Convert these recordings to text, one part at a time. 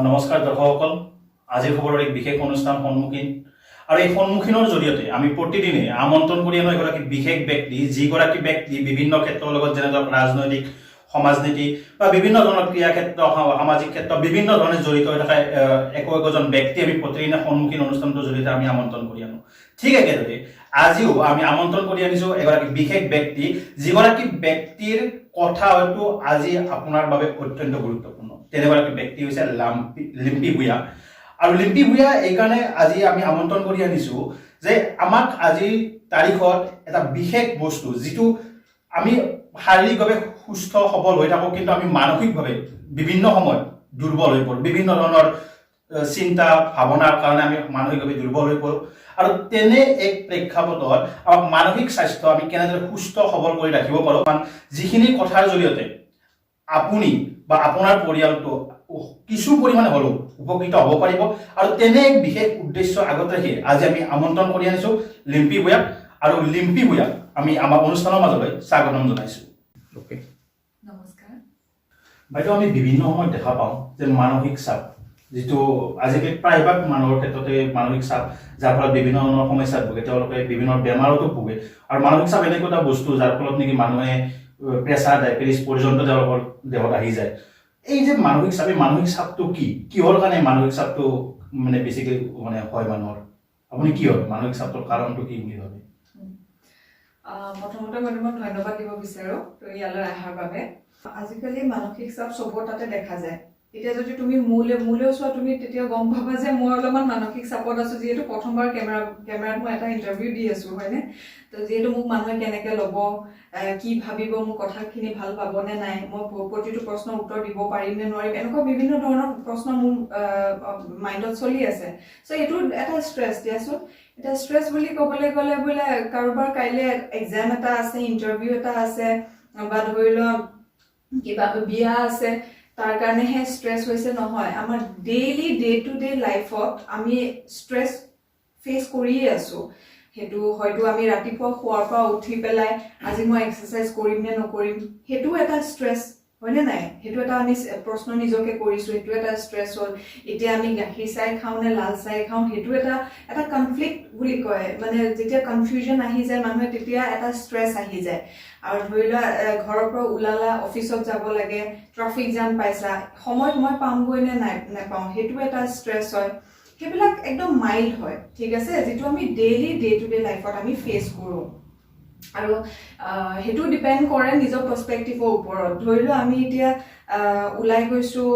নমস্কাৰ দৰ্শকসকল, আজিৰ খবৰৰ এক বিশেষ অনুষ্ঠান সন্মুখীন আৰু এই সন্মুখীনৰ জৰিয়তে আমি প্ৰতিদিনে আমন্ত্ৰণ কৰি আনো এগৰাকী বিশেষ ব্যক্তি, যিগৰাকী ব্যক্তি বিভিন্ন ক্ষেত্ৰৰ লগত যেনে ধৰক ৰাজনৈতিক, সমাজনীতি বা বিভিন্ন ধৰণৰ ক্ৰীড়া ক্ষেত্ৰ, সামাজিক ক্ষেত্ৰ বিভিন্ন ধৰণে জড়িত হৈ থকা একোজন ব্যক্তি আমি প্ৰতিদিনে সন্মুখীন অনুষ্ঠানটোৰ জৰিয়তে আমি আমন্ত্ৰণ কৰি আনো। ঠিক একেদৰে আজিও আমি আমন্ত্ৰণ কৰি আনিছো এগৰাকী বিশেষ ব্যক্তি, যিগৰাকী ব্যক্তিৰ কথা হয়তো আজি আপোনাৰ বাবে অত্যন্ত গুৰুত্বপূৰ্ণ। তেনেগৰাকী ব্যক্তি হৈছে লিম্পী ভূঞা। আৰু লিম্পী ভূঞা এইকাৰণে আজি আমি আমন্ত্ৰণ কৰি আনিছো যে আমাক আজিৰ তাৰিখত এটা বিশেষ বস্তু, যিটো আমি শাৰীৰিকভাৱে সুস্থ সবল হৈ থাকোঁ কিন্তু আমি মানসিকভাৱে বিভিন্ন সময়ত দুৰ্বল হৈ পৰোঁ, বিভিন্ন ধৰণৰ চিন্তা ভাৱনাৰ কাৰণে আমি মানসিকভাৱে দুৰ্বল হৈ পৰোঁ। আৰু তেনে এক প্ৰেক্ষাপটত আমাক মানসিক স্বাস্থ্য আমি কেনেদৰে সুস্থ সবল কৰি ৰাখিব পাৰোঁ, যিখিনি কথাৰ জৰিয়তে আপুনি বা আপোনাৰ পৰিয়ালটো কিছু পৰিমাণে হ'লেও উপকৃত হ'ব পাৰিব। আৰু তেনে এক বিশেষ উদ্দেশ্য আগত ৰাখি আজি আমি আমন্ত্ৰণ কৰি আনিছোঁ লিম্পী ভূঞাক। আৰু লিম্পী ভূঞাক আমি আমাৰ অনুষ্ঠানৰ মাজলৈ স্বাগতম জনাইছোঁ। নমস্কাৰ বাইদেউ, আমি বিভিন্ন সময়ত দেখা পাওঁ যে মানসিক চাপ, যিটো আজিকালি প্ৰায়ভাগ মানুহৰ ক্ষেত্ৰতে মানসিক চাপ, যাৰ ফলত বিভিন্ন ধৰণৰ সমস্যাত ভোগে, তেওঁলোকে বিভিন্ন বেমাৰতো ভোগে। আৰু মানসিক চাপ এনেকুৱা এটা বস্তু যাৰ ফলত নেকি মানুহে প্ৰেছাৰ ডায়েবেটিছ পৰ্যন্ত তেওঁলোকৰ দেহত আহি যায়। এই যে মানসিক চাপ, এই মানসিক চাপটো কি, কিহৰ কাৰণে মানসিক চাপটো মানে বেছিকৈ হয় মানুহৰ? আপুনি কি হয় মানসিক চাপটোৰ কাৰণটো কি বুলি ভাবে? প্ৰথমতে মই তোমাক ধন্যবাদ দিব বিচাৰো ইয়ালৈ অহাৰ বাবে। আজিকালি মানসিক চাপ চবৰ তাতে দেখা যায়। এতিয়া যদি তুমি মোলেও চোৱা, তুমি তেতিয়া গম পাবা যে মই অলপমান মানসিক চাপত আছো, যিহেতু প্ৰথমবাৰ কেমেৰাত মই এটা ইণ্টাৰভিউ দি আছো, হয়নে? তো যিহেতু মোক মানুহে কেনেকে ল'ব, কি ভাবিব, মোৰ কথাখিনি ভাল পাব নে নাই, মই প্ৰতিটো প্ৰশ্নৰ উত্তৰ দিব পাৰিম নে নোৱাৰিম, এনেকুৱা বিভিন্ন ধৰণৰ প্ৰশ্ন মোৰ মাইণ্ডত চলি আছে। চ' এইটো এটা ষ্ট্ৰেছ দিয়াচোন। এতিয়া ষ্ট্ৰেছ বুলি ক'বলৈ গ'লে বোলে কাৰোবাৰ কাইলৈ এক্সাম এটা আছে, ইণ্টাৰভিউ এটা আছে, বা ধৰি লোৱা কিবা বিয়া আছে, তাৰ কাৰণেহে ষ্ট্ৰেছ হৈছে, নহয়। আমাৰ ডেইলি ডে টু ডে লাইফত আমি ষ্ট্ৰেছ ফেচ কৰিয়ে আছো। সেইটো হয়তো আমি ৰাতিপুৱা শোৱাৰ পৰা উঠি পেলাই আজি মই এক্সাৰচাইজ কৰিম নে নকৰিম, সেইটো এটা ষ্ট্ৰেছ, হয়নে নাই? সেইটো এটা আমি প্ৰশ্ন নিজকে কৰিছো, সেইটো এটা ষ্ট্ৰেছ হ'ল। এতিয়া আমি গাখীৰ চাই খাওঁ নে লাল চাই খাওঁ, সেইটো এটা কনফ্লিক্ট বুলি কয়। মানে যেতিয়া কনফিউজন আহি যায় মানুহে, তেতিয়া এটা ষ্ট্ৰেছ আহি যায়। আৰু ধৰি লোৱা ঘৰৰ পৰা ওলালা, অফিচত যাব লাগে, ট্ৰাফিক জাম পাইছা, সময়ত মই পামগৈ নে নাপাওঁ, সেইটো এটা ষ্ট্ৰেছ হয়। সেইবিলাক একদম মাইল্ড হয়, ঠিক আছে, যিটো আমি ডেইলি ডে টু ডে লাইফত আমি ফেচ কৰোঁ। আৰু সেইটো ডিপেণ্ড কৰে নিজৰ পাৰ্চপেক্টিভৰ ওপৰত। ধৰি লোৱা আমি এতিয়া ওলাই গৈছোঁ,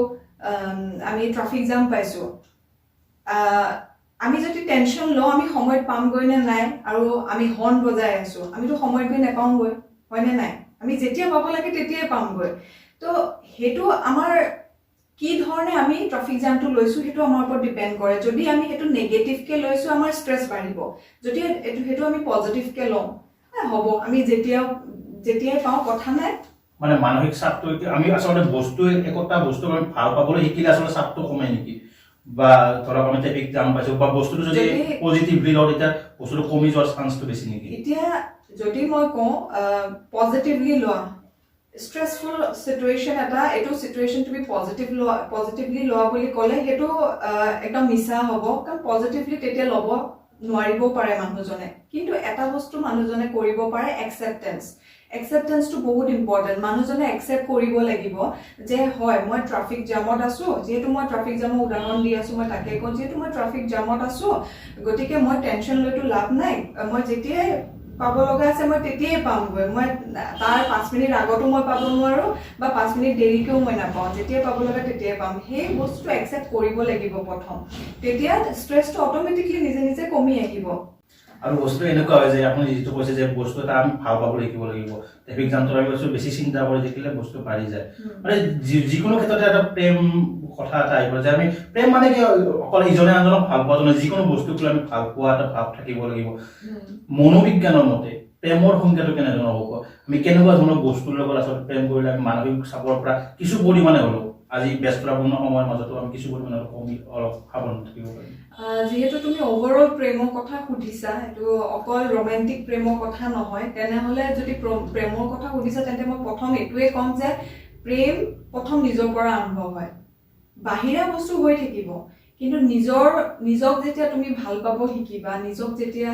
আমি ট্ৰাফিক জাম পাইছোঁ, আমি যদি টেনশ্যন লওঁ আমি সময়ত পামগৈ নে নাই, আৰু আমি হৰ্ণ বজাই আছোঁ, আমিতো সময়ত গৈ নাপাওঁগৈ, হয়নে নাই? আমি যেতিয়া পাব লাগে তেতিয়াই পামগৈ। তো সেইটো আমাৰ কি ধৰণে আমি ট্ৰাফিক জামটো লৈছোঁ, সেইটো আমাৰ ওপৰত ডিপেণ্ড কৰে। যদি আমি সেইটো নেগেটিভকৈ লৈছোঁ, আমাৰ ষ্ট্ৰেছ বাঢ়িব। যদি সেইটো আমি পজিটিভকৈ লওঁ, হ'ব, আমি যেতিয়াই পাওঁ কথা নাই। মানে মানসিক চাপটো আমি আচলতে একোটা বস্তু আমি ভাল পাবলৈ শিকিলে আচলতে চাপটো কমে নেকি? বা ধৰক আমি ট্ৰেফিক জাম পাইছো, বা বস্তুটো যদি পজিটিভলি লওঁ তেতিয়া বস্তুটো কমি যোৱাৰ চান্সটো বেছি নেকি? এতিয়া যদি মই কওঁ পজিটিভলি লোৱা, ষ্ট্ৰেছফুল চিটুৱেশ্যন এটা, এইটো চিটুৱেশ্যন তুমি পজিটিভলি লোৱা বুলি ক'লে সেইটো একদম মিছা হ'ব। কাৰণ পজিটিভলি তেতিয়া ল'ব নোৱাৰিবও পাৰে মানুহজনে। কিন্তু এটা বস্তু মানুহজনে কৰিব পাৰে, একচেপ্টেন্সটো বহুত ইম্পৰ্টেণ্ট। মানুহজনে একচেপ্ট কৰিব লাগিব যে হয়, মই ট্ৰাফিক জামত আছোঁ, যিহেতু মই ট্ৰাফিক জামৰ উদাহৰণ দি আছোঁ, মই তাকে কওঁ, যিহেতু মই ট্ৰাফিক জামত আছোঁ, গতিকে মই টেনশ্যন লৈতো লাভ নাই, মই যেতিয়াই পাব লগা আছে মই তেতিয়াই পামগৈ। মই তাৰ 5 মিনিট আগতো মই পাব নোৱাৰোঁ, বা 5 মিনিট দেৰিকেও মই নাপাওঁ, যেতিয়াই পাব লগা তেতিয়াই পাম। সেই বস্তুটো একচেপ্ট কৰিব লাগিব প্ৰথম, তেতিয়া ষ্ট্ৰেছটো অট'মেটিকলি নিজে নিজে কমি আহিব। আৰু বস্তু এনেকুৱা হয় যে আপুনি যিটো কৈছে যে বস্তু এটা আমি ভাল পাবলৈ শিকিব লাগিব, ট্ৰেফিক জামটো আমি বস্তু বেছি চিন্তা কৰি থাকিলে বস্তু বাঢ়ি যায়। মানে যিকোনো ক্ষেত্ৰতে এটা প্ৰেম কথা এটা আহিব যে আমি প্ৰেম মানে কি, অকল ইজনে আনজনক ভাল পোৱা নহয়, যিকোনো বস্তুক লৈ আমি ভাল পোৱা এটা ভাৱ থাকিব লাগিব। মনোবিজ্ঞানৰ মতে প্ৰেমৰ সংজ্ঞাটো কেনেধৰণৰ হ'ব? আমি কেনেকুৱা ধৰণৰ বস্তুৰ লগত আচলতে প্ৰেম কৰিলে আমি মানসিক চাপৰ পৰা কিছু পৰিমাণে হ'লেও, আজি ব্যস্ততাপূৰ্ণ সময়ৰ মাজতো আমি কিছু পৰিমাণে অলপ সাৱধান থাকিব পাৰিম? যিহেতু তুমি অভাৰঅল প্ৰেমৰ কথা সুধিছা, এইটো অকল ৰোমেণ্টিক প্ৰেমৰ কথা নহয়, তেনেহ'লে যদি প্ৰেমৰ কথা সুধিছা তেন্তে মই প্ৰথম এইটোৱে ক'ম যে প্ৰেম প্ৰথম নিজৰ পৰা আৰম্ভ হয়। বাহিৰা বস্তু হৈ থাকিব, কিন্তু নিজক যেতিয়া তুমি ভাল পাব শিকিবা, নিজক যেতিয়া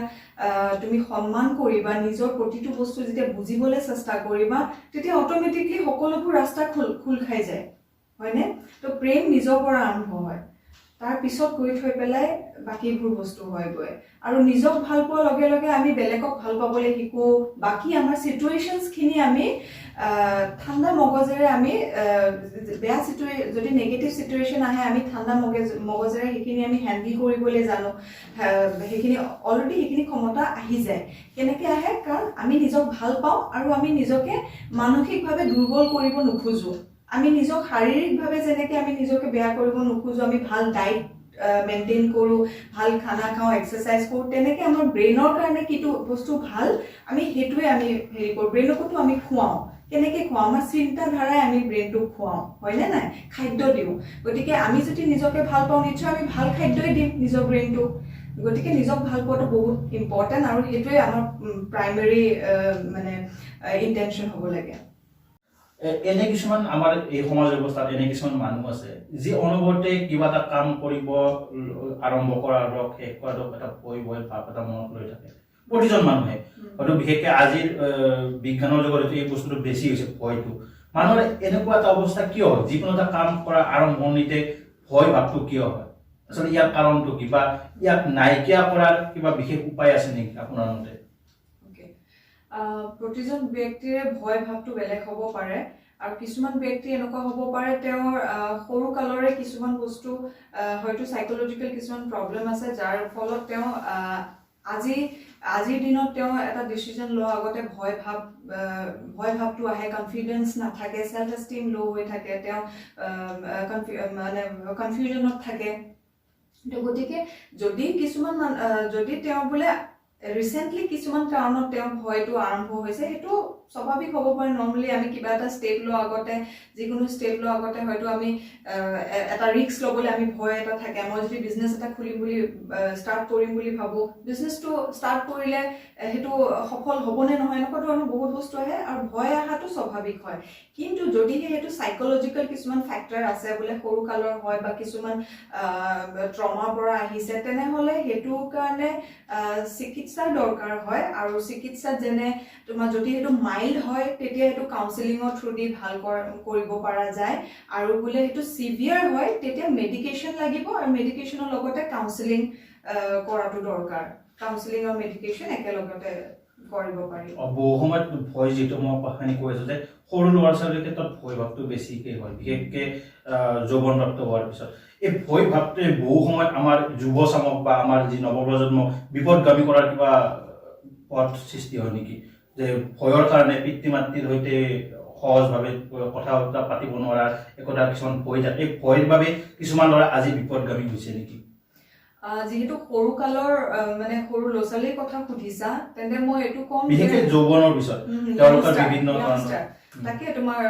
তুমি সন্মান কৰিবা, নিজৰ প্ৰতিটো বস্তু যেতিয়া বুজিবলৈ চেষ্টা কৰিবা, তেতিয়া অট'মেটিকলি সকলোবোৰ ৰাস্তা খোল খাই যায়, হয়নে? তো প্ৰেম নিজৰ পৰা আৰম্ভ হয়, তাৰ পিছত গৈ থৈ পেলাই বাকীবোৰ বস্তু হয়গৈ। আৰু নিজক ভাল পোৱাৰ লগে লগে আমি বেলেগক ভাল পাবলৈ শিকোঁ, বাকী আমাৰ চিটুৱেশ্যনছখিনি আমি ঠাণ্ডা মগজেৰে আমি বেয়া যদি নেগেটিভ চিটুৱেশ্যন আহে আমি ঠাণ্ডা মগজেৰে সেইখিনি আমি হেণ্ডেল কৰিবলৈ জানো, সেইখিনি অলৰেডি সেইখিনি ক্ষমতা আহি যায়। কেনেকৈ আহে? কাৰণ আমি নিজক ভাল পাওঁ আৰু আমি নিজকে মানসিকভাৱে দুৰ্বল কৰিব নোখোজোঁ। আমি নিজক শাৰীৰিকভাৱে যেনেকৈ আমি নিজকে বেয়া কৰিব নোখোজোঁ, আমি ভাল ডাইট মেইনটেইন কৰোঁ, ভাল খানা খাওঁ, এক্সাৰচাইজ কৰোঁ, তেনেকৈ আমাৰ ব্ৰেইনৰ কাৰণে কিটো বস্তু ভাল আমি সেইটোৱে আমি হেৰি কৰোঁ, ব্ৰেইনকতো আমি খুৱাওঁ। কেনেকৈ খুৱাওঁ? আমাৰ চিন্তাধাৰাই আমি ব্ৰেইনটোক খুৱাওঁ, হয়নে নাই? খাদ্য দিওঁ। গতিকে আমি যদি নিজকে ভাল পাওঁ, নিশ্চয় আমি ভাল খাদ্যই দিম নিজৰ ব্ৰেইনটোক। গতিকে নিজক ভাল পোৱাটো বহুত ইম্পৰ্টেণ্ট, আৰু সেইটোৱে আমাৰ প্ৰাইমেৰী মানে ইণ্টেনশ্যন হ'ব লাগে। এনে কিছুমান আমাৰ এই সমাজ ব্যৱস্থাত এনে কিছুমান মানুহ আছে যি অনবৰতে কিবা এটা কাম কৰিব আৰম্ভ কৰাৰ শেষ কৰাৰ এটা ভয় ভাৱ এটা মনত লৈ থাকে প্ৰতিজন মানুহে। হয়তো বিশেষকৈ আজিৰ বিজ্ঞানৰ যুগত এই বস্তুটো বেছি হৈছে, ভয়টো। মানুহৰ এনেকুৱা এটা অৱস্থা কিয় হয়? যিকোনো এটা কাম কৰা আৰম্ভণিতে ভয় ভাৱটো কিয় হয়? আচলতে ইয়াৰ কাৰণটো কি, বা ইয়াক নাইকিয়া কৰাৰ কিবা বিশেষ উপায় আছে নেকি আপোনাৰ মতে? প্ৰতিজন ব্যক্তিৰে ভয় ভাৱটো বেলেগ হ'ব পাৰে, আৰু কিছুমান ব্যক্তি এনেকুৱা হ'ব পাৰে তেওঁৰ সৰু কালৰে কিছুমান বস্তু হয়তো চাইক'লজিকেল কিছুমান প্ৰব্লেম আছে, যাৰ ফলত তেওঁ আজিৰ দিনত তেওঁ এটা ডিচিজন লোৱাৰ আগতে ভয় ভাৱটো আহে, কনফিডেন্স নাথাকে, চেল্ফ এষ্টিম ল' হৈ থাকে, তেওঁ মানে কনফিউজনত থাকে। গতিকে যদি তেওঁ বোলে ৰিচেণ্টলি কিছুমান কাৰণত তেওঁ ভয়টো আৰম্ভ হৈছে, সেইটো স্বাভাৱিক হ'ব পাৰে। নৰ্মেলি আমি কিবা এটা ষ্টেপ লোৱাৰ আগতে, যিকোনো ষ্টেপ লোৱাৰ আগতে হয়তো আমি এটা ৰিস্ক ল'বলৈ আমি ভয় এটা থাকে। মই যদি বিজনেছ এটা ষ্টাৰ্ট কৰিম বুলি ভাবোঁ, বিজনেছটো ষ্টাৰ্ট কৰিলে সেইটো সফল হ'বনে নহয়, এনেকুৱা ধৰণৰ বহুত বস্তু আহে, আৰু ভয় অহাটো স্বাভাৱিক হয়। কিন্তু যদিহে সেইটো চাইক'লজিকেল কিছুমান ফেক্টৰ আছে, বোলে সৰু কালৰ হয় বা কিছুমান ট্ৰমাৰ পৰা আহিছে, তেনেহ'লে সেইটো কাৰণে চিকিৎসাৰ দৰকাৰ হয়। আৰু চিকিৎসাত যেনে তোমাৰ যদি সেইটো মাইল্ড হয়, তেতিয়া সেইটো কাউন্সেলিঙৰ থ্ৰু দি ভাল কৰিব পৰা যায়, আৰু বোলে সেইটো চিভিয়াৰ হয় তেতিয়া মেডিকেশ্যন লাগিব, আৰু মেডিকেশ্যনৰ লগতে কাউন্সেলিং কৰাটো দৰকাৰ। কাউন্সেলিং আৰু মেডিকেশ্যন একেলগতে কৰিব পাৰি। বহু সময়ত ভয়, যিটো মই কথাখিনি কৈ আছোঁ যে সৰু ল'ৰা ছোৱালীৰ ক্ষেত্ৰত ভয় ভাৱটো বেছিকৈ হয়, বিশেষকৈ যৌৱনপ্ৰাপ্ত হোৱাৰ পিছত। এই ভয় ভাৱটোৱে বহু সময়ত আমাৰ যুৱ চামক বা আমাৰ যি নৱপ্ৰজন্মক বিপদগামী কৰাৰ কিবা পথ সৃষ্টি হয় নেকি? যে ভয়ৰ কাৰণে পিতৃ মাতৃৰ সৈতে সহজভাৱে কথা বতৰা পাতিব নোৱাৰাৰ একোটা কিছুমান ভয় থাকে, এই ভয়ৰ বাবে কিছুমান ল'ৰা আজি বিপদগামী হৈছে নেকি? যিহেতু সৰু কালৰ মানে সৰু ল'ৰা ছোৱালীৰ কথা সুধিছা, তেন্তে মই এইটো ক'ম বিশেষকৈ যৌৱনৰ পিছত তেওঁলোকৰ বিভিন্ন ধৰণৰ তাকে তোমাৰ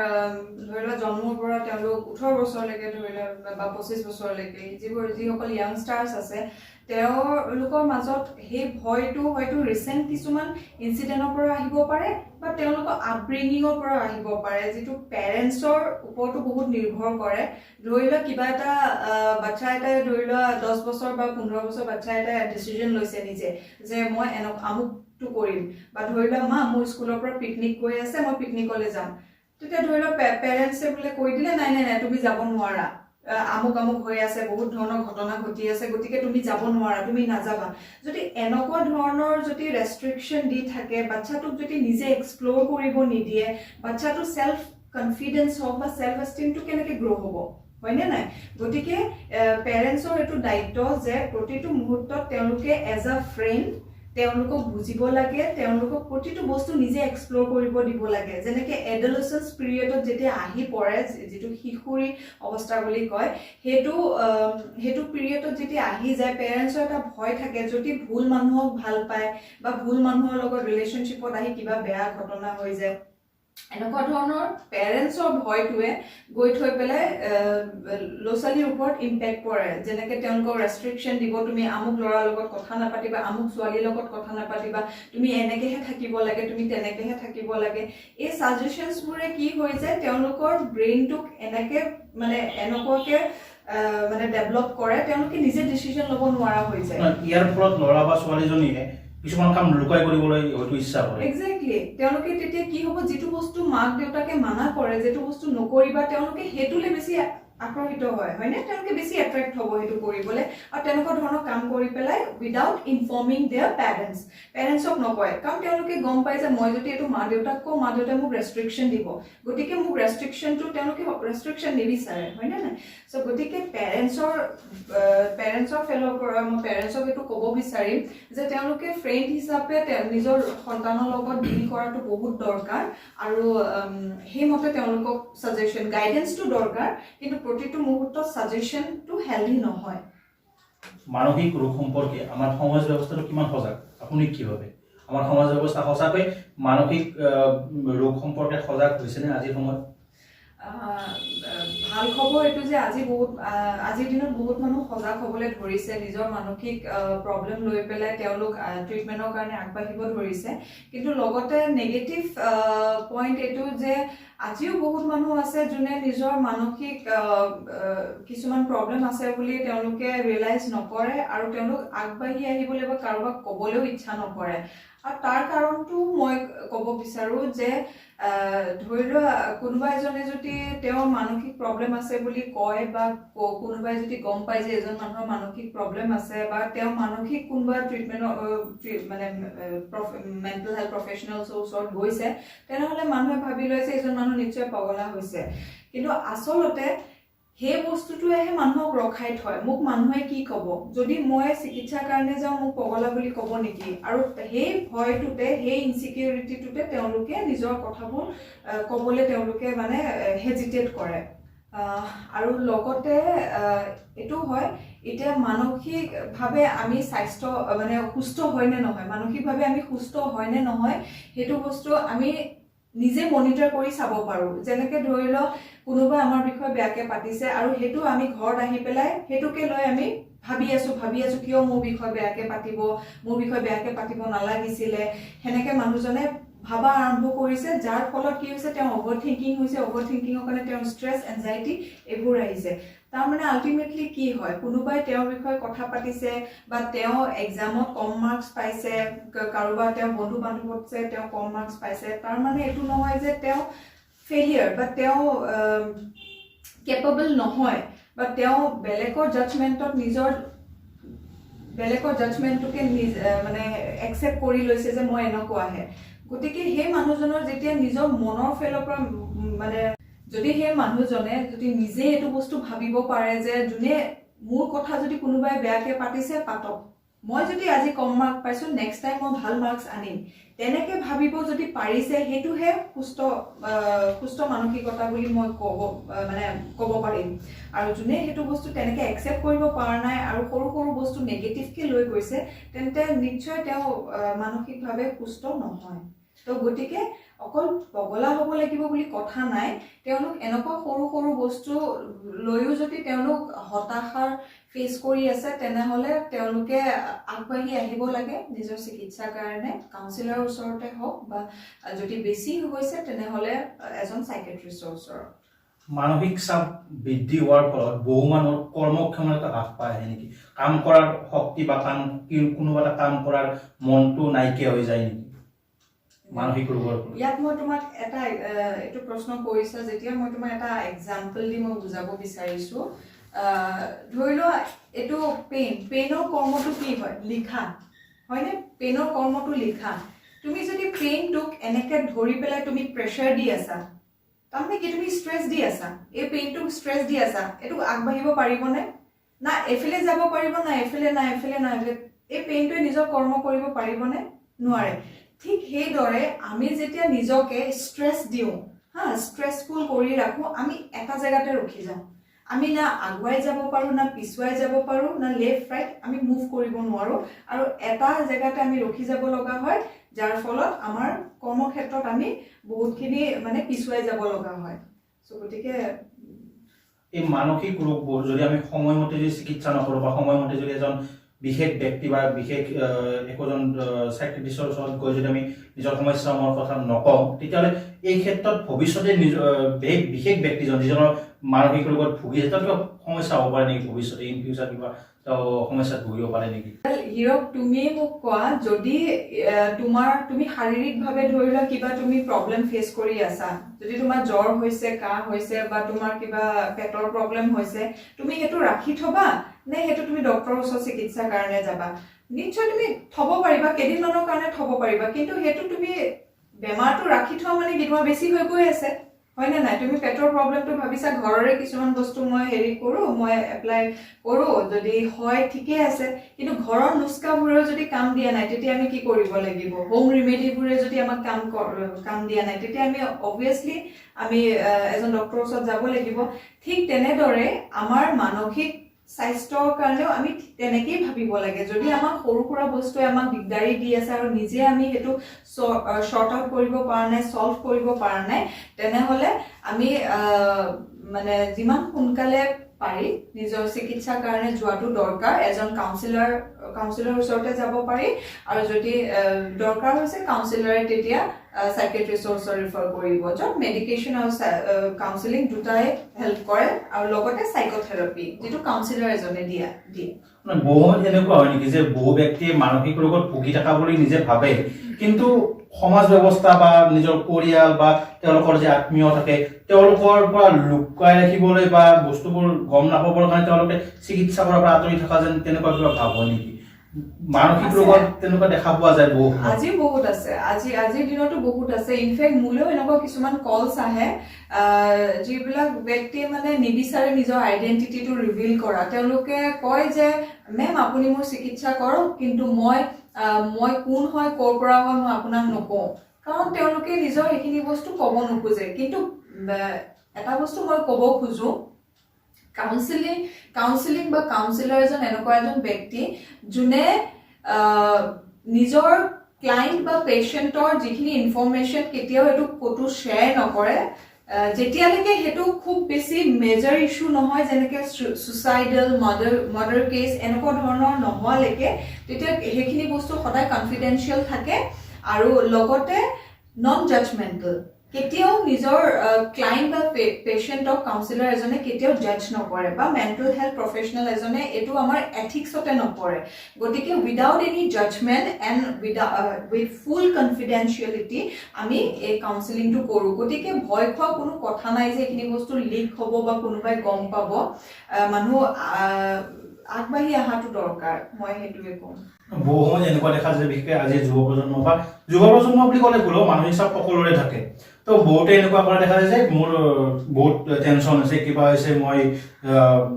ধৰি লোৱা জন্মৰ পৰা তেওঁলোক 18 বছৰলৈকে ধৰি লোৱা বা 25 বছৰলৈকে যিসকল য়াংষ্টাৰ্ছ আছে, তেওঁলোকৰ মাজত সেই ভয়টো হয়তো ৰিচেণ্ট কিছুমান ইনচিডেণ্টৰ পৰা আহিব পাৰে, বা তেওঁলোকৰ আপব্ৰিঙিঙৰ পৰা আহিব পাৰে, যিটো পেৰেণ্টছৰ ওপৰতো বহুত নিৰ্ভৰ কৰে। ধৰি লোৱা কিবা এটা বাচ্ছা এটাই ধৰি লোৱা 10 বছৰ বা 15 বছৰ বাচ্ছা এটাই ডিচিজন লৈছে নিজে যে মই আমুকটো কৰিম, বা ধৰি লোৱা মা মোৰ স্কুলৰ পৰা পিকনিক গৈ আছে, মই পিকনিকলৈ যাম। তেতিয়া ধৰি লোৱা পেৰেণ্টছে বোলে কৈ দিলে নাই তুমি যাব নোৱাৰা, আমুক হৈ আছে, বহুত ধৰণৰ ঘটনা ঘটি আছে, গতিকে তুমি যাব নোৱাৰা, তুমি নাযাবা। যদি এনেকুৱা ধৰণৰ যদি ৰেষ্ট্ৰিকশ্যন দি থাকে, বাচ্ছাটোক যদি নিজে এক্সপ্ল'ৰ কৰিব নিদিয়ে, বাচ্ছাটো চেল্ফ কনফিডেন্স হওক বা চেল্ফ এষ্টিমটো কেনেকৈ গ্ৰ' হ'ব, হয়নে নাই? গতিকে পেৰেণ্টছৰ এইটো দায়িত্ব যে প্ৰতিটো মুহূৰ্তত তেওঁলোকে এজ আ ফ্ৰেণ্ড তেওঁলোকক বুজিব লাগে, তেওঁলোকক প্ৰতিটো বস্তু নিজে এক্সপ্ল'ৰ কৰিব দিব লাগে। যেনেকৈ এডলচেন্স পিৰিয়ডত যেতিয়া আহি পৰে, যিটো শিশুৰী অৱস্থা বুলি কয়, সেইটো পিৰিয়ডত যেতিয়া আহি যায়, পেৰেণ্টছৰ এটা ভয় থাকে যদি ভুল মানুহক ভাল পায় বা ভুল মানুহৰ লগত ৰিলেশ্যনশ্বিপত আহি কিবা বেয়া ঘটনা হৈ যায়, এনেকুৱা ধৰণৰ পেৰেণ্টছৰ ভয়টোৱে গৈ থৈ পেলাই ল'ৰা ছোৱালীৰ ওপৰত ইম্পেক্ট পৰে। যেনেকৈ তেওঁলোকক ৰেষ্ট্ৰিকশ্যন দিব, তুমি আমুক ল'ৰাৰ লগত কথা নাপাতিবা, আমুক ছোৱালীৰ লগত কথা নাপাতিবা, তুমি এনেকৈহে থাকিব লাগে, তুমি তেনেকৈহে থাকিব লাগে। এই ছাজেশ্যনছবোৰে কি হৈ যায়, তেওঁলোকৰ ব্ৰেইনটোক এনেকুৱাকৈ মানে ডেভেলপ কৰে তেওঁলোকে নিজে ডিচিজন ল'ব নোৱাৰা হৈ যায় ইয়াৰ ফলত ল'ৰা বা ছোৱালীজনীয়ে কিছুমান কাম লুকাই কৰিবলৈ হয়তো ইচ্ছা কৰে এক্স্যাক্টলি তেওঁলোকে তেতিয়া কি হ'ব যিটো বস্তু মাক দেউতাকে মানা কৰে যেটো বস্তু নকৰিবা তেওঁলোকে হেতুলে বেছি আকৰ্ষিত হয়নে তেওঁলোকে বেছি এট্ৰাক্ট হ'ব হেতু কৰিবলৈ আৰু তেনেকুৱা ধৰণৰ কাম কৰি পেলাই উইদাউট ইনফৰ্মিং देयर পেৰেন্টছক নকয় কাৰণ তেওঁলোকে গম পায় যে মই যদি এটো মা দেউতাক কওঁ মা দেউতাই মোক ৰেষ্ট্ৰিকচন দিব গতিকে মোক ৰেষ্ট্ৰিকচনটো তেওঁলোকে ৰেষ্ট্ৰিকচন নিবিচাৰে হয়নে নাই সো গতিকে পেৰেন্টছৰ ফেলৰ পৰা মই পেৰেন্টছক এটো ক'ব বিচাৰিম যে তেওঁলোকে ফ্ৰেণ্ড হিচাপে নিজৰ সন্তানৰ লগত ডিল কৰাটো বহুত দৰকাৰ আৰু সেই মতে তেওঁলোকক সাজেশন গাইডেন্সটো দৰকাৰ কিন্তু প্ৰতিটো মুহূৰ্তত সাজেশনটো হেলদি নহয় মানসিক ৰোগ সম্পৰ্কে আমাৰ সমাজ ব্যৱস্থাটো কিমান সজাগ আপুনি কি ভাবে আমাৰ সমাজ ব্যৱস্থা সঁচাকৈ মানসিক ৰোগ সম্পৰ্কে সজাগ হৈছে নে আজিৰ সময়ত ভাল খবৰ এটো যে আজিৰ দিনত বহুত মানুহ সজাগ হ'বলৈ ধৰিছে নিজৰ মানসিক প্ৰবলেম লৈ পেলাই তেওঁলোক ট্ৰিটমেন্টৰ কাৰণে আগবাঢ়িব ধৰিছে কিন্তু লগতে নেগেটিভ পইণ্ট এটো যে আজিও বহুত মানুহ আছে যোনে নিজৰ মানসিক কিছুমান প্ৰবলেম আছে বুলি তেওঁলোকে ৰিয়েলাইজ নকৰে আৰু তেওঁলোক আগবাঢ়ি আহিবলৈ বা কাৰোবাক ক'বলৈও ইচ্ছা নকৰে আৰু তাৰ কাৰণটো মই ক'ব বিচাৰো যে ধৰি লোৱা কোনোবা এজনে যদি তেওঁৰ মানসিক প্ৰবলেম আছে বুলি কয় বা কোনোবাই যদি গম পায় যে এজন মানুহৰ মানসিক প্ৰবলেম আছে বা তেওঁ মানসিক কোনোবা ট্ৰিটমেন্ট মানে মেন্টাল হেলথ প্ৰফেশনেলছ ওচৰত গৈছে তেনেহলে মানুহে ভাবি লয় যে এজন মানুহ নিশ্চয় পগলা হৈছে কিন্তু আচলতে সেই বস্তুটোহে মানুহক ৰখাই থয় মোক মানুহে কি ক'ব যদি মই চিকিৎসাৰ কাৰণে যাওঁ মোক পগলা বুলি ক'ব নেকি আৰু সেই ভয়টোতে সেই ইনসিকিউৰিটিটোতে তেওঁলোকে নিজৰ কথাবোৰ ক'বলৈ তেওঁলোকে মানে হেজিটেট কৰে আৰু লগতে এটো হয় এতিয়া মানসিকভাৱে আমি স্বাস্থ্য মানে সুস্থ হয় নে নহয় মানসিকভাৱে আমি সুস্থ হয় নে নহয় হেতু বস্তু আমি নিজে মনিটৰ কৰি চাব পাৰো যেনেকৈ ধৰি লও কোনোবা আমাৰ বিষয়ে বেয়াকে পাতিছে আৰু হেতু আমি ঘৰত আহি পেলাই হেতুকে লৈ আমি ভাবি আছো কিয় মোৰ বিষয়ে বেয়াকে পাতিব নালাগিছিলে হেনেকে মানুহজনে ভাবা আৰম্ভ কৰিছে যাৰ ফলত কি হৈছে তেওঁ অভাৰথিংকিংৰ কাৰণে তেওঁৰ ষ্ট্ৰেছ এনজাইটি এবোৰ আহিছে তাৰ মানে আলটিমেটলি কি হয় কোনোবাই তেওঁৰ বিষয়ে কথা পাতিছে বা তেওঁ এক্সামত কম মাৰ্কস পাইছে কাৰোবাৰ তেওঁ বন্ধু বান্ধৱতছে তেওঁ কম মাৰ্কস পাইছে তাৰ মানে এটো নহয় যে তেওঁ ফেলিয়াৰ বা তেওঁ কেপেবল নহয় বা তেওঁ বেলেকৰ জাজমেন্টটোকে মানে একসেপ্ট কৰি লৈছে যে মই এনেকুৱাহে গতিকে সেই মানুহজনৰ যেতিয়া নিজৰ মনৰ ফেলৰ পৰা মানে যদি সেই মানুহজনে যদি নিজে এটো বস্তু ভাবিব পাৰে যে যোনে মোৰ কথা যদি কোনোবাই বেয়াকে পাতিছে পাতক মই যদি আজি কম মাৰ্ক পাইছো নেক্সট টাইম মই ভাল মাৰ্কস আনিম তেনেকে ভাবিব যদি পাৰিছে হেতুহে সুস্থ মানসিকতা বুলি মই ক'ব পাৰিম আৰু যোনে হেতু বস্তু তেনেকে একসেপ্ট কৰিব পৰা নাই আৰু সৰু বস্তু নেগেটিভকে লৈ গৈছে তেন্তে নিশ্চয় তেওঁ মানসিকভাৱে সুস্থ নহয় তো গতিকে অকল পগলা হ'ব লাগিব বুলি কথা নাই তেওঁলোক এনেকুৱা সৰু বস্তু লৈও যদি তেওঁলোক হতাশাৰ ফেস কৰি আছে তেনেহলে তেওঁলোকে আগবাঢ়ি আহিব লাগে নিজৰ চিকিৎসাৰ কাৰণে কাউন্সিলৰৰ ওচৰতে হওক বা যদি বেছি হৈছে তেনেহলে এজন সাইকিয়াট্ৰিষ্টৰ ওচৰত মানসিক চাপ বৃদ্ধি হোৱাৰ ফলত বহু মানুহৰ কৰ্মক্ষমতা হ্ৰাস পায় নেকি কাম কৰাৰ শক্তি বা কোনোবা এটা কাম কৰাৰ মনটো নাইকিয়া হৈ যায় নেকি মানসিক ৰোগৰ ইয়াত মই তোমাক এটা এটো প্ৰশ্ন কৰিছা যেতিয়া মই তোমাক এটা এক্সাম্পল দি মই বুজাব বিচাৰিছো ধৰি লোৱা এটো পেইনৰ কৰ্মটো কি হয় লিখা হয়নে পেইনৰ কৰ্মটো লিখা তুমি যদি পেইনটোক এনেকে ধৰি পেলাই তুমি প্ৰেছাৰ দি আছা তাৰমানে কি তুমি ষ্ট্ৰেছ দি আছা এই পেইনটোক ষ্ট্ৰেছ দি আছা এটো আগবাঢ়িব পাৰিবনে না এফিলে যাব পাৰিব না এফিলে এই পেইনটোৱে নিজৰ কৰ্ম কৰিব পাৰিবনে নোৱাৰে ঠিক হেইদৰে আমি যেতিয়া নিজকে ষ্ট্ৰেছ দিও ষ্ট্ৰেছফুল কৰি ৰাখো আমি এটা জায়গাতে ৰখি যাওঁ আমি না আগুৱাই যাব পাৰো না পিছুৱাই যাব পাৰো না লেফট ৰাইট আমি মুভ কৰিব নোৱাৰো আৰু এটা জায়গাতে আমি ৰখি যাব লগা হয় যাৰ ফলত আমাৰ কৰ্মক্ষেত্ৰত আমি বহুতখিনি মানে পিছুৱাই যাব লগা হয় সো গতিকে এই মানসিক ৰোগবোৰ যদি আমি সময়মতে যদি চিকিৎসা নকৰো বা সময়মতে যদি এজন বিশেষ ব্যক্তি বা বিশেষ একজন সাইকিয়াট্ৰিষ্টৰ ওচৰত গৈ যদি আমি নিজৰ সমস্যাসমূহৰ কথা নকওঁ তেতিয়াহ'লে এই ক্ষেত্ৰত ভৱিষ্যতে বিশেষ ব্যক্তিজন যিজনৰ মানসিক ৰোগত ভুগি আছে কিবা সমস্যা হ'ব পাৰে নেকি ভৱিষ্যতে ইন ফিউচাৰ কিবা সমস্যাত ভুগিব পাৰে নেকি হিৰক তুমি মোক কোৱা যদি তুমি শাৰীৰিকভাৱে ধৰি লোৱা কিবা তুমি প্ৰব্লেম ফেচ কৰি আছা যদি তোমাৰ জ্বৰ হৈছে কাহ হৈছে বা তোমাৰ কিবা পেটৰ প্ৰব্লেম হৈছে তুমি সেইটো ৰাখি থবা নে সেইটো তুমি ডক্টৰৰ ওচৰত চিকিৎসাৰ কাৰণে যাবা নিশ্চয় তুমি থব পাৰিবা কেইদিনমানৰ কাৰণে থব পাৰিবা কিন্তু সেইটো তুমি বেমাৰটো ৰাখি থোৱা মানে কি তোমাৰ বেছি হৈ গৈ আছে হয় না নাই তুমি পেটৰ প্ৰব্লেমটো ভাবিছা ঘৰৰে কিছুমান বস্তু মই হেৰি কৰো মই এপ্লাই কৰো যদি হয় ঠিকে আছে কিন্তু ঘৰৰ নুস্কাবোৰে যদি কাম দিয়া নাই তেতিয়া আমি কি কৰিব লাগিব হোম ৰিমেডিবোৰে যদি আমাক কাম দিয়া নাই তেতিয়া আমি অবভিয়াছলি আমি এজন ডক্টৰৰ ওচৰত যাব লাগিব ঠিক তেনেদৰে আমাৰ মানসিক স্বাস্থ্যৰ কাৰণেও আমি তেনেকেই ভাবিব লাগে যদি আমাক সৰু সুৰা বস্তুৱে আমাক দিগদাৰি দি আছে আৰু নিজে আমি সেইটো শৰ্ট আউট কৰিব পৰা নাই সলভ কৰিব পৰা নাই তেনেহলে আমি মানে যিমান সোনকালে পাৰি নিজৰ চিকিৎসাৰ কাৰণে যোৱাটো দৰকাৰ এজন কাউন্সিলৰ ওচৰতে যাব পাৰি আৰু যদি দৰকাৰ হৈছে কাউন্সিলৰে তেতিয়া সাইকিয়াট্ৰিষ্টৰ ওচৰত ৰিফাৰ কৰিব য'ত মেডিকেশ্যন আৰু কাউন্সিলিং দুটাই হেল্প কৰে আৰু লগতে সাইকোথেৰাপি যিটো কাউন্সিলৰ এজনে দিয়ে মানে বহুত এনেকুৱা হয় নেকি যে বহু ব্যক্তিয়ে মানসিক ৰোগত ভুগি থকা বুলি নিজে ভাবে কিন্তু সমাজ ব্যৱস্থা বা নিজৰ পৰিয়াল বা তেওঁলোকৰ যে আত্মীয় থাকে তেওঁলোকৰ পৰা লুকাই ৰাখিবলৈ বা বস্তুবোৰ গম নাপাবৰ কাৰণে তেওঁলোকে চিকিৎসা কৰাৰ পৰা আঁতৰি থকা যেন তেনেকুৱা কিবা ভাব হয় নেকি মানসিক ৰোগত তেনেকুৱা দেখা পোৱা যায় আজি বহুত আছে আজিৰ দিনতো বহুত আছে ইনফেক্ট মোলেও এনেকুৱা কিছুমান কলছ আহে যিবিলাক ব্যক্তিয়ে মানে নিবিচাৰে নিজৰ আইডেন্টিটিটো ৰিভিল কৰা তেওঁলোকে কয় যে মেম আপুনি মোৰ চিকিৎসা কৰক কিন্তু মই কোন হয় ক'ৰ পৰা হয় মই আপোনাক নকওঁ কাৰণ তেওঁলোকে নিজৰ এইখিনি বস্তু ক'ব নোখোজে কিন্তু এটা বস্তু মই ক'ব খোজো কাউন্সিলিং বা কাউন্সিলৰ এনেকুৱা এজন ব্যক্তি যোনে নিজৰ ক্লায়েন্ট বা পেশেন্টৰ যিখিনি ইনফৰমেশন কেতিয়াও এইটো ক'তো শ্বেয়াৰ নকৰে যেতিয়ালৈকে সেইটো খুব বেছি মেজৰ ইস্যু নহয় যেনেকে সুইচাইডাল মাৰ্ডাৰ কেছ এনেকুৱা ধৰণৰ নোহোৱালৈকে তেতিয়া সেইখিনি বস্তু সদায় কনফিডেন্সিয়েল থাকে আৰু লগতে নন জাজমেন্টেল কেতিয়াও নিজৰ ক্লায়েন্ট বা পেশেন্টক কাউন্সিলৰ এজনে কেতিয়াও জাজ নকৰে বা মেন্টেল হেলথ প্ৰফেশনেল এজনে এইটো আমাৰ এথিক্সতে নপৰে গতিকে without any judgement and with full confidentiality আমি এই কাউন্সিলিংটো কৰোঁ গতিকে ভয় খোৱা কোনো কথা নাই যে এইখিনি বস্তু লিক হ'ব বা কোনোবাই গম পাব মানুহ আগবাঢ়ি অহাটো দৰকাৰ মই সেইটোৱে কওঁ বহু সময় এনেকুৱা দেখা যায় বিশেষকৈ আজি যুৱ প্ৰজন্ম বুলি ক'লে ভুল মানসিক চাপ সকলোৰে থাকে তো বহুতে এনেকুৱা কৰা দেখা যায় যে মোৰ বহুত টেনশ্যন হৈছে কিবা হৈছে মই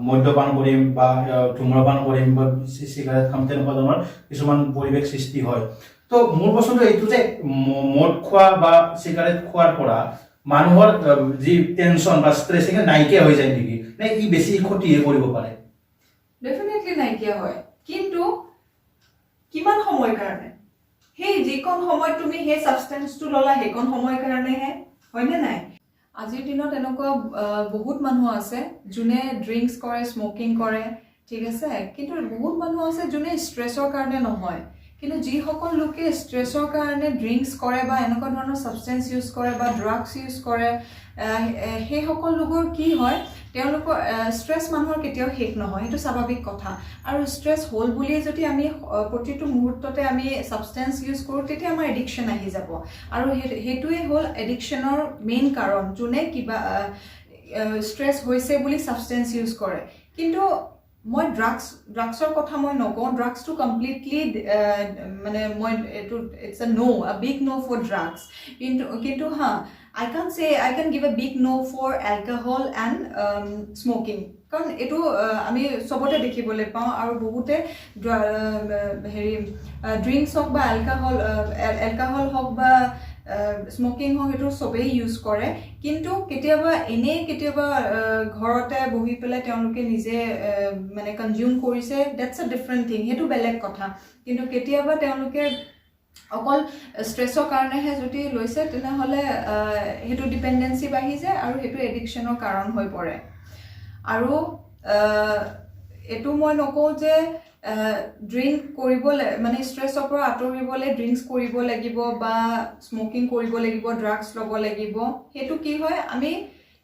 মদ্যপান কৰিম বা ধূম্ৰপান কৰিম বা চিগাৰেট খাম তেনেকুৱা ধৰণৰ কিছুমান পৰিৱেশ সৃষ্টি হয় তো মোৰ প্ৰশ্নটো এইটো যে মদ খোৱা বা চিগাৰেট খোৱাৰ পৰা মানুহৰ যি টেনশ্যন বা ষ্ট্ৰেছ নাইকিয়া হৈ যায় নেকি নে ই বেছি ক্ষতিহে কৰিব পাৰে ডেফিনেটলি নাইকিয়া হয় কিন্তু কিমান সময়ৰ কাৰণে সেই যিকোন সময় তুমি সেই সাবস্টেন্সটো ললা সেইকোন সময়ৰ কাৰণেহে হয়নে নাই আজিৰ দিনত এনেকুৱা বহুত মানুহ আছে যোনে ড্ৰিংকস কৰে স্মোকিং কৰে ঠিক আছে কিন্তু বহুত মানুহ আছে যোনে ষ্ট্ৰেছৰ কাৰণে নহয় কিন্তু যিসকল লোকে ষ্ট্ৰেছৰ কাৰণে ড্ৰিংকস কৰে বা এনেকুৱা ধৰণৰ সাবস্টেন্স ইউজ কৰে বা ড্ৰাগছ ইউজ কৰে সেইসকল লোকৰ কি হয় তেওঁলোকৰ ষ্ট্ৰেছ মানুহৰ কেতিয়াও শেষ নহয় সেইটো স্বাভাৱিক কথা আৰু ষ্ট্ৰেছ হ'ল বুলিয়ে যদি আমি প্ৰতিটো মুহূৰ্ততে আমি সাবস্টেন্স ইউজ কৰোঁ তেতিয়া আমাৰ এডিকশ্যন আহি যাব আৰু সেইটোৱে হ'ল এডিকশ্যনৰ মেইন কাৰণ যোনে কিবা ষ্ট্ৰেছ হৈছে বুলি সাবস্টেন্স ইউজ কৰে কিন্তু মই ড্ৰাগছৰ কথা মই নকওঁ ড্ৰাগছটো কমপ্লিটলি মানে মই এইটো it's a big no for drugs কিন্তু হা I can give a big no for alcohol and smoking. কাৰণ এইটো আমি সবতে দেখিবলৈ পাওঁ আৰু বহুতে ড্ৰিংকছ হওক বা এলকহল হওক বা স্মোকিং হওক সেইটো সবেই ইউজ কৰে কিন্তু কেতিয়াবা ঘৰতে বহি পেলাই তেওঁলোকে নিজে মানে কনজিউম কৰিছে দ্যাটছ আ ডিফাৰেণ্ট থিং সেইটো বেলেগ কথা কিন্তু কেতিয়াবা তেওঁলোকে অকল ষ্ট্ৰেছৰ কাৰণেহে যদি লৈছে তেনেহ'লে সেইটো ডিপেণ্ডেঞ্চি বাঢ়ি যায় আৰু সেইটো এডিকশ্যনৰ কাৰণ হৈ পৰে আৰু এইটো মই নকওঁ যে ড্ৰিংক কৰিবলৈ মানে ষ্ট্ৰেছৰ পৰা আঁতৰিবলৈ ড্ৰিংকছ কৰিব লাগিব বা স্মোকিং কৰিব লাগিব ড্ৰাগছ ল'ব লাগিব সেইটো কি হয় আমি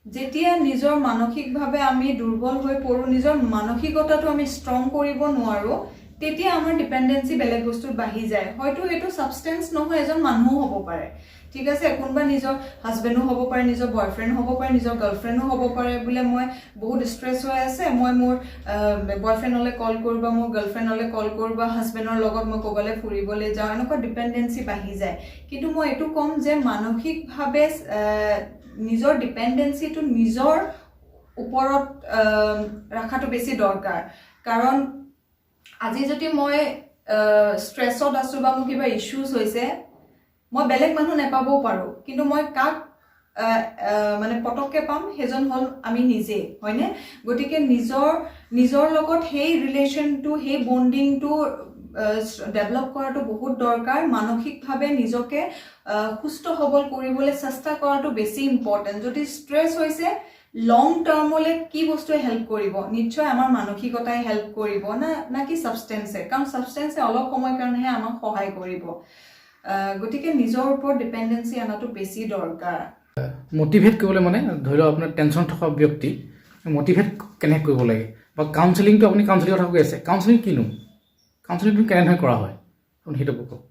যেতিয়া নিজৰ মানসিকভাৱে আমি দুৰ্বল হৈ পৰোঁ, নিজৰ মানসিকতাটো আমি ষ্ট্ৰং কৰিব নোৱাৰোঁ, তেতিয়া আমাৰ ডিপেণ্ডেঞ্চি বেলেগ বস্তুত বাঢ়ি যায়। হয়তো এইটো ছাবষ্টেঞ্চ নহয়, এজন মানুহো হ'ব পাৰে, ঠিক আছে, কোনোবা নিজৰ হাজবেণ্ডো হ'ব পাৰে, নিজৰ বয়ফ্ৰেণ্ড হ'ব পাৰে, নিজৰ গাৰ্লফ্ৰেণ্ডো হ'ব পাৰে। বোলে মই বহুত ষ্ট্ৰেছ হৈ আছে, মই মোৰ বয়ফ্ৰেণ্ডলৈ কল কৰোঁ বা মোৰ গাৰ্লফ্ৰেণ্ডলৈ কল কৰোঁ বা হাজবেণ্ডৰ লগত মই ক'ৰবালৈ ফুৰিবলৈ যাওঁ, এনেকুৱা ডিপেণ্ডেঞ্চি বাঢ়ি যায়। কিন্তু মই এইটো ক'ম যে মানসিকভাৱে নিজৰ ডিপেণ্ডেঞ্চিটো নিজৰ ওপৰত ৰখাটো বেছি দৰকাৰ। কাৰণ আজি যদি মই ষ্ট্ৰেছত আছোঁ বা মোৰ কিবা ইছ্যুজ হৈছে, মই বেলেগ মানুহ নাপাবও পাৰোঁ, কিন্তু মই কাক মানে পটককৈ পাম, সেইজন হ'ল আমি নিজেই, হয়নে? গতিকে নিজৰ লগত সেই ৰিলেশ্যনটো, সেই বণ্ডিংটো ডেভেলপ কৰাটো বহুত দৰকাৰ। মানসিকভাৱে নিজকে সুস্থ সবল কৰিবলৈ চেষ্টা কৰাটো বেছি ইম্পৰ্টেণ্ট। যদি ষ্ট্ৰেছ হৈছে, লং টাৰ্মলৈ কি বস্তুৱে হেল্প কৰিব? নিশ্চয় আমাৰ মানসিকতাই হেল্প কৰিব, না কি ছাবষ্টেঞ্চে? কাৰণ ছাবষ্টেঞ্চে অলপ সময়ৰ কাৰণেহে আমাক সহায় কৰিব। গতিকে নিজৰ ওপৰত ডিপেণ্ডেঞ্চি অনাটো বেছি দৰকাৰ। মটিভেট কৰিবলৈ মানে ধৰি লওক আপোনাৰ টেনশ্যন থকা ব্যক্তি মটিভেট কেনেকৈ কৰিব লাগে, বা কাউন্সেলিংটো আপুনি কাউন্সেলিঙৰ কথা কৈ আছে, কাউন্সেলিং কিনো? কাউন্সেলিংটো কেনেধৰণে কৰা হয় আপুনি সেইটো কওক।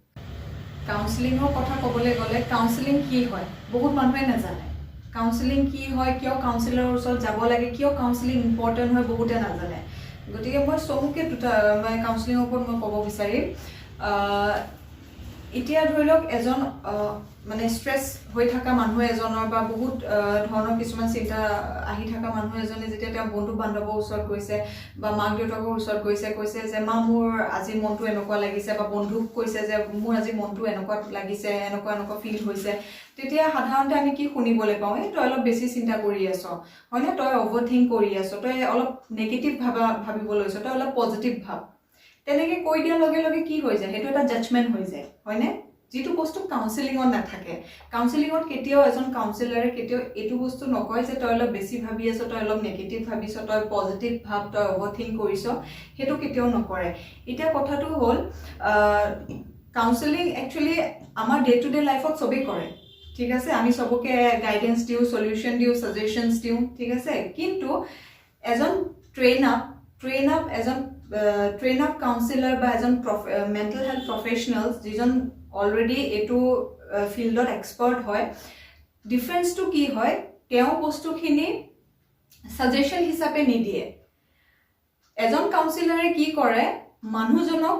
কাউন্সেলিঙৰ কথা ক'বলৈ গ'লে কাউন্সেলিং কি হয় বহুত মানুহে নাজানে। কাউন্সেলিং কি হয়, কিয় কাউন্সিলৰৰ ওচৰত যাব লাগে, কিয় কাউন্সেলিং ইম্পৰ্টেণ্ট হয়, বহুতে নাজানে। গতিকে মই চমুকৈ দুটা কাউন্সেলিঙৰ ওপৰত মই ক'ব বিচাৰিম। এতিয়া ধৰি লওক এজন মানে ষ্ট্ৰেছ হৈ থকা মানুহ এজনৰ বা বহুত ধৰণৰ কিছুমান চিন্তা আহি থকা মানুহ এজনে যেতিয়া তেওঁ বন্ধু বান্ধৱৰ ওচৰত গৈছে বা মাক দেউতাকৰ ওচৰত কৈছে যে মা মোৰ আজি মনটো এনেকুৱা লাগিছে, বা বন্ধুক কৈছে যে মোৰ আজি মনটো এনেকুৱা লাগিছে, এনেকুৱা ফিল হৈছে, তেতিয়া সাধাৰণতে আমি কি শুনিবলৈ পাওঁ? এই তই অলপ বেছি চিন্তা কৰি আছ, হয়নে? তই অভাৰ থিংক কৰি আছ, তই অলপ নেগেটিভ ভাবিব লৈছ, তই অলপ পজিটিভ ভাব। তেনেকৈ কৈ দিয়াৰ লগে লগে কি হৈ যায়? সেইটো এটা জাজমেণ্ট হৈ যায়, হয়নে? যিটো বস্তু কাউন্সেলিঙত নাথাকে। কাউন্সেলিঙত কেতিয়াও এজন কাউন্সিলাৰে কেতিয়াও এইটো বস্তু নকয় যে তই অলপ বেছি ভাবি আছ, তই অলপ নেগেটিভ ভাবিছ, তই পজিটিভ ভাব, তই অভাৰ থিংক কৰিছ, সেইটো কেতিয়াও নকৰে। এতিয়া কথাটো হ'ল কাউন্সেলিং একচুৱেলি আমাৰ ডে টু ডে লাইফত চবেই কৰে, ঠিক আছে? আমি চবকে গাইডেঞ্চ দিওঁ, চলিউশ্যন দিওঁ, ছাজেশ্যনছ দিওঁ, ঠিক আছে? কিন্তু এজন ট্ৰেইন আপ কাউন্সিলাৰ বা এজন মেণ্টেল হেল্থ প্ৰফেচনেল যিজন অলৰেডি এইটো ফিল্ডত এক্সপাৰ্ট হয়, ডিফাৰেঞ্চটো কি হয়? তেওঁ বস্তুখিনি ছাজেশ্যন হিচাপে নিদিয়ে। এজন কাউন্সিলাৰে কি কৰে? মানুহজনক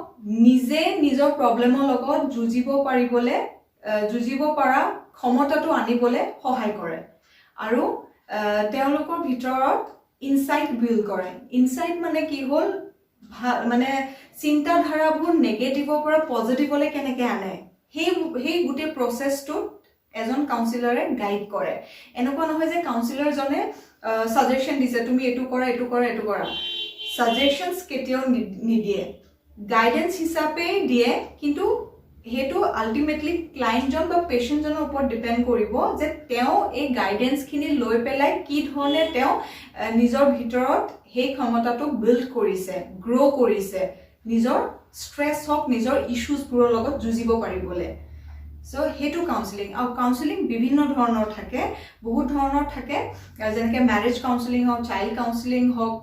নিজে নিজৰ প্ৰব্লেমৰ লগত যুঁজিব পৰা ক্ষমতাটো আনিবলৈ সহায় কৰে, আৰু তেওঁলোকৰ ভিতৰত ইনচাইট বিল্ড কৰে। ইনচাইট মানে কি হ'ল? মানে চিন্তাধাৰাবোৰ নেগেটিভৰ পৰা পজিটিভলৈ কেনেকৈ আনে, সেই গোটেই প্ৰচেছটোত এজন কাউন্সিলাৰে গাইড কৰে। এনেকুৱা নহয় যে কাউন্সিলাৰজনে ছাজেশ্যন দিছে তুমি এইটো কৰা, এইটো কৰা, এইটো কৰা। ছাজেশ্যনছ কেতিয়াও নিদিয়ে, গাইডেঞ্চ হিচাপে দিয়ে, কিন্তু সেইটো আল্টিমেটলি ক্লায়েণ্টজন বা পেচেণ্টজনৰ ওপৰত ডিপেণ্ড কৰিব যে তেওঁ এই গাইডেঞ্চখিনি লৈ পেলাই কি ধৰণে তেওঁ নিজৰ ভিতৰত সেই ক্ষমতাটো বিল্ড কৰিছে, গ্ৰ' কৰিছে, নিজৰ ষ্ট্ৰেছ হওক, নিজৰ ইছ্যুজবোৰৰ লগত যুঁজিব পাৰিবলৈ। চ' সেইটো কাউন্সেলিং। আৰু কাউন্সেলিং বিভিন্ন ধৰণৰ থাকে, বহুত ধৰণৰ থাকে, যেনেকৈ মেৰেজ কাউন্সেলিং হওক, চাইল্ড কাউন্সেলিং হওক,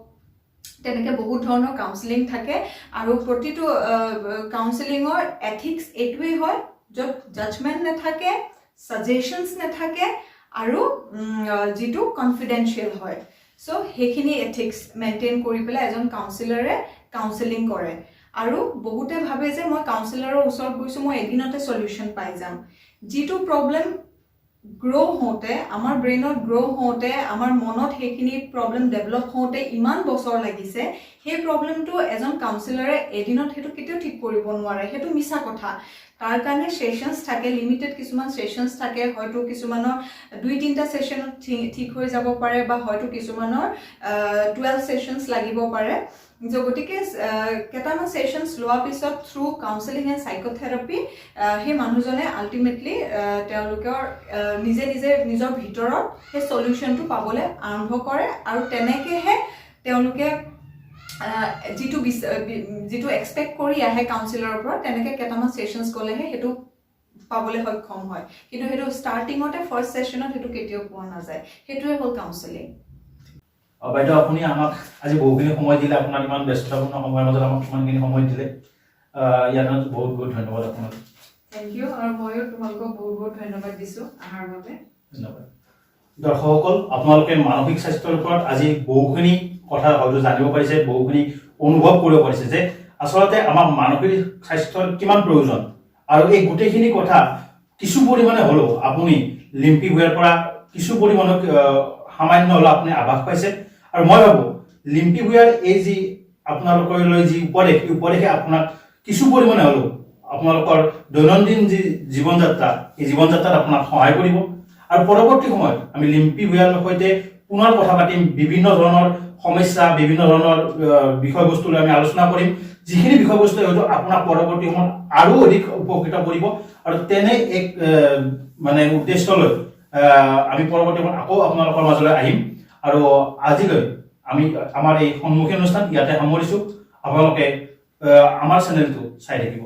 তেনেকৈ বহুত ধৰণৰ কাউন্সেলিং থাকে। আৰু প্ৰতিটো কাউন্সেলিঙৰ এথিক্স এইটোৱেই হয় য'ত জাজমেণ্ট নাথাকে, ছাজেশ্যনছ নাথাকে, আৰু যিটো কনফিডেন্সিয়েল হয়। চ' সেইখিনি এথিক্স মেইনটেইন কৰি পেলাই এজন কাউন্সিলাৰে কাউন্সেলিং কৰে। আৰু বহুতে ভাবে যে মই কাউন্সিলাৰৰ ওচৰত গৈছোঁ, মই এদিনতে চলিউশ্যন পাই যাম। যিটো প্ৰব্লেম গ্ৰ' হওঁতে, আমাৰ ব্ৰেইনত গ্ৰ' হওঁতে, আমাৰ মনত সেইখিনি প্ৰব্লেম ডেভেলপ হওঁতে ইমান বছৰ লাগিছে, সেই প্ৰব্লেমটো এজন কাউন্সিলাৰে এদিনত সেইটো কেতিয়াও ঠিক কৰিব নোৱাৰে। সেইটো মিছা কথা। তাৰ কাৰণে ছেশ্যনছ থাকে, লিমিটেড কিছুমান ছেশ্যনছ থাকে, হয়তো কিছুমানৰ 2-3টা ছেশ্যনত ঠিক হৈ যাব পাৰে, বা হয়তো কিছুমানৰ 12 ছেশ্যনছ লাগিব পাৰে। গতিকে কেইটামান ছেশ্যনছ লোৱাৰ পিছত থ্ৰু কাউন্সেলিং এণ্ড চাইক'থেৰাপি সেই মানুহজনে আল্টিমেটলি তেওঁলোকৰ নিজে নিজৰ ভিতৰত সেই চলিউশ্যনটো পাবলৈ আৰম্ভ কৰে, আৰু তেনেকৈহে তেওঁলোকে যিটো এক্সপেক্ট কৰি আহে কাউন্সিলাৰৰ পৰা, তেনেকৈ কেইটামান ছেশ্যনছ গ'লেহে সেইটো পাবলৈ সক্ষম হয় কিন্তু সেইটো ষ্টাৰ্টিঙতে ফাৰ্ষ্ট ছেশ্যনত সেইটো কেতিয়াও পোৱা নাযায় সেইটোৱে হ'ল কাউন্সেলিং বাইদেউ আপুনি আমাক আজি বহুখিনি সময় দিলে আপোনাৰ ইমান ব্যস্ততাপূৰ্ণ সময়ৰ মাজত আমাক ইমানখিনি সময় দিলে ইয়াৰ কাৰণে বহুত বহুত ধন্যবাদ আপোনাক থেংক ইউ আৰু ময়ো তোমালোকক বহুত বহুত ধন্যবাদ দিছোঁ অহাৰ বাবে ধন্যবাদ দৰ্শকসকল আপোনালোকে মানসিক স্বাস্থ্যৰ ওপৰত আজি বহুখিনি কথা হয়তো জানিব পাৰিছে বহুখিনি অনুভৱ কৰিব পাৰিছে যে আচলতে আমাৰ মানসিক স্বাস্থ্যৰ কিমান প্ৰয়োজন আৰু এই গোটেইখিনি কথা কিছু পৰিমাণে হ'লেও আপুনি লিম্পি ভূঞাৰ পৰা কিছু পৰিমাণে সামান্য হ'লেও আপুনি আভাস পাইছে আৰু মই ভাবোঁ লিম্পি ভূঞাৰ এই যি আপোনালোকলৈ যি উপদেশে আপোনাক কিছু পৰিমাণে হ'লেও আপোনালোকৰ দৈনন্দিন যি জীৱন যাত্ৰা এই জীৱন যাত্ৰাত আপোনাক সহায় কৰিব আৰু পৰৱৰ্তী সময়ত আমি লিম্পি ভূঞাৰ সৈতে পুনৰ কথা পাতিম বিভিন্ন ধৰণৰ সমস্যা বিভিন্ন ধৰণৰ বিষয়বস্তু লৈ আমি আলোচনা কৰিম যিখিনি বিষয়বস্তু হয়তো আপোনাক পৰৱৰ্তী সময়ত আৰু অধিক উপকৃত কৰিব আৰু তেনে এক মানে উদ্দেশ্য লৈ আমি পৰৱৰ্তী সময়ত আকৌ আপোনালোকৰ মাজলৈ আহিম আৰু আজিলৈ আমি আমাৰ এই সন্মুখীন অনুষ্ঠান ইয়াতে সামৰিছোঁ আপোনালোকে আমাৰ চেনেলটো চাই থাকিব